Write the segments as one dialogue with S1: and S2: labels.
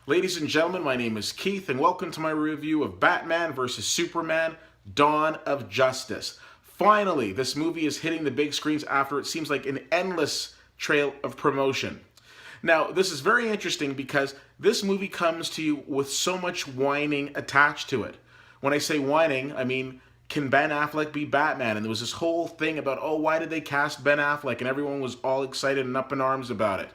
S1: Ladies and gentlemen, my name is Keith, and welcome to my review of Batman vs. Superman: Dawn of Justice. Finally, this movie is hitting the big screens after it seems like an endless trail of promotion. Now, this is very interesting because this movie comes to you with so much whining attached to it. When I say whining, I mean, can Ben Affleck be Batman? And there was this whole thing about, oh, why did they cast Ben Affleck? And everyone was all excited and up in arms about it.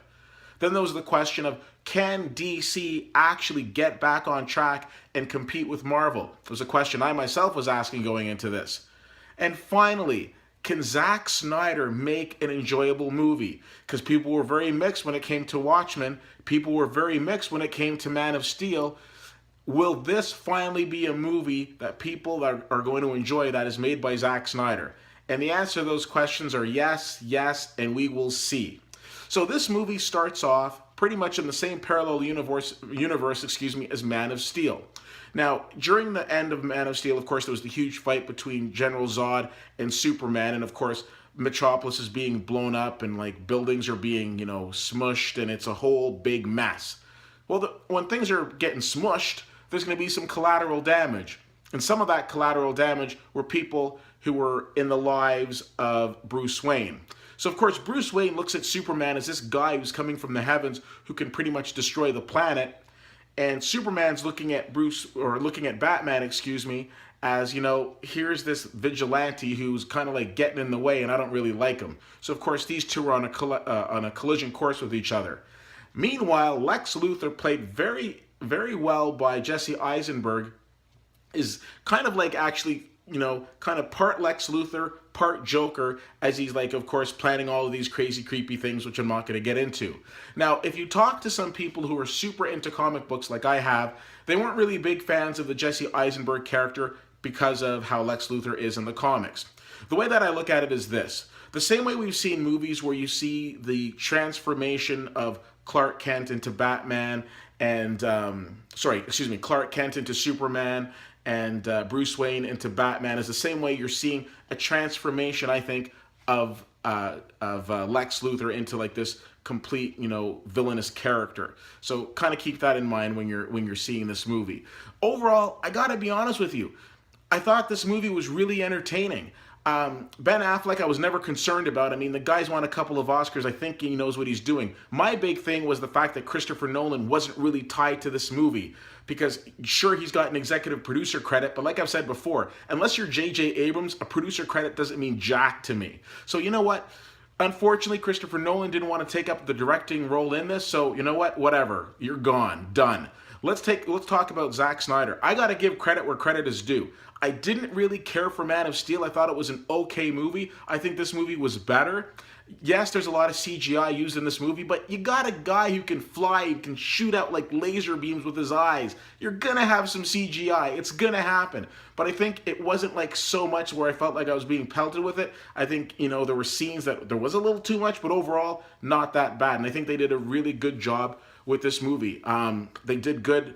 S1: Then there was the question of, can DC actually get back on track and compete with Marvel? It was a question I myself was asking going into this. And finally, can Zack Snyder make an enjoyable movie? Because people were very mixed when it came to Watchmen. People were very mixed when it came to Man of Steel. Will this finally be a movie that people are going to enjoy that is made by Zack Snyder? And the answer to those questions are yes, yes, and we will see. So this movie starts off pretty much in the same parallel universe, as Man of Steel. Now, during the end of Man of Steel, of course, there was the huge fight between General Zod and Superman, and of course, Metropolis is being blown up, and like buildings are being, smushed, and it's a whole big mess. Well, when things are getting smushed, there's going to be some collateral damage, and some of that collateral damage were people who were in the lives of Bruce Wayne. So, of course, Bruce Wayne looks at Superman as this guy who's coming from the heavens who can pretty much destroy the planet. And Superman's looking at Batman, as, here's this vigilante who's kind of like getting in the way and I don't really like him. So, of course, these two are on a collision course with each other. Meanwhile, Lex Luthor, played very, very well by Jesse Eisenberg, is kind of like actually, kind of part Lex Luthor, part Joker, as he's like, of course, planning all of these crazy, creepy things, which I'm not going to get into. Now, if you talk to some people who are super into comic books like I have, they weren't really big fans of the Jesse Eisenberg character because of how Lex Luthor is in the comics. The way that I look at it is this. The same way we've seen movies where you see the transformation of Clark Kent into Batman and, Clark Kent into Superman and Bruce Wayne into Batman, is the same way you're seeing a transformation, I think, of Lex Luthor into like this complete, villainous character. So kind of keep that in mind when you're seeing this movie. Overall, I gotta be honest with you, I thought this movie was really entertaining. Ben Affleck, I was never concerned about. I mean, the guy's won a couple of Oscars. I think he knows what he's doing. My big thing was the fact that Christopher Nolan wasn't really tied to this movie. Because, sure, he's got an executive producer credit, but like I've said before, unless you're J.J. Abrams, a producer credit doesn't mean jack to me. So, you know what? Unfortunately, Christopher Nolan didn't want to take up the directing role in this, so you know what? Whatever. You're gone. Done. Let's talk about Zack Snyder. I got to give credit where credit is due. I didn't really care for Man of Steel. I thought it was an okay movie. I think this movie was better. Yes, there's a lot of CGI used in this movie, but you got a guy who can fly and can shoot out like laser beams with his eyes. You're gonna have some CGI. It's gonna happen. But I think it wasn't like so much where I felt like I was being pelted with it. I think, there were scenes that there was a little too much, but overall, not that bad. And I think they did a really good job with this movie. They did good.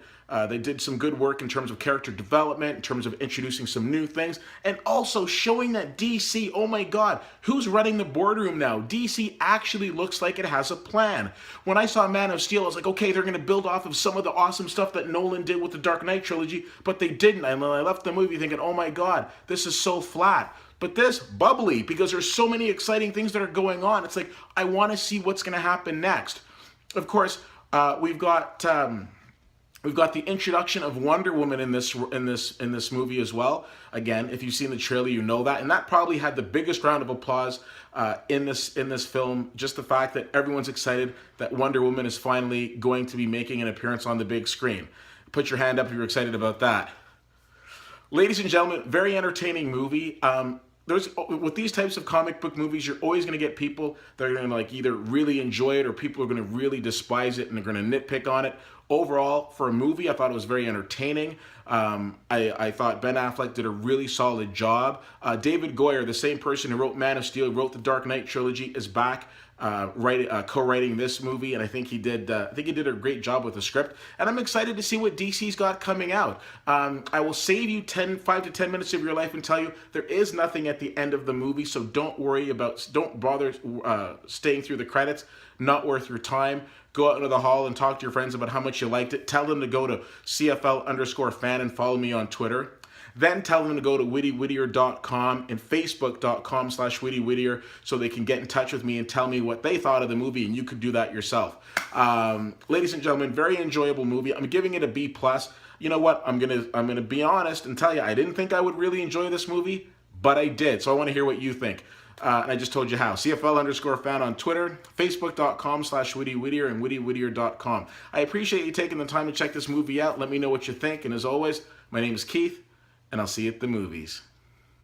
S1: They did some good work in terms of character development, in terms of introducing some new things, and also showing that DC, oh my God, who's running the boardroom now? DC actually looks like it has a plan. When I saw Man of Steel, I was like, okay, they're going to build off of some of the awesome stuff that Nolan did with the Dark Knight trilogy, but they didn't. And then I left the movie thinking, oh my God, this is so flat. But this, bubbly, because there's so many exciting things that are going on. It's like, I want to see what's going to happen next. Of course, we've got the introduction of Wonder Woman in this movie as well. Again, if you've seen the trailer, you know that, and that probably had the biggest round of applause in this film. Just the fact that everyone's excited that Wonder Woman is finally going to be making an appearance on the big screen. Put your hand up if you're excited about that. Ladies and gentlemen, very entertaining movie. With these types of comic book movies, you're always going to get people that are going to like either really enjoy it or people are going to really despise it and they're going to nitpick on it. Overall, for a movie, I thought it was very entertaining. I thought Ben Affleck did a really solid job. David Goyer, the same person who wrote Man of Steel, wrote the Dark Knight trilogy, is back co-writing this movie, and I think he did a great job with the script, and I'm excited to see what DC's got coming out. I will save you 5 to 10 minutes of your life and tell you there is nothing at the end of the movie, so don't bother staying through the credits. Not worth your time. Go out into the hall and talk to your friends about how much you liked it. Tell them to go to CFL_fan and follow me on Twitter. Then tell them to go to WittyWhittier.com and Facebook.com/WittyWhittier so they can get in touch with me and tell me what they thought of the movie, and you could do that yourself. Ladies and gentlemen, very enjoyable movie. I'm giving it a B+. You know what? I'm gonna be honest and tell you I didn't think I would really enjoy this movie, but I did. So I want to hear what you think. And I just told you how. CFL_fan on Twitter, Facebook.com/WittyWhittier, and WittyWhittier.com. I appreciate you taking the time to check this movie out. Let me know what you think. And as always, my name is Keith, and I'll see you at the movies.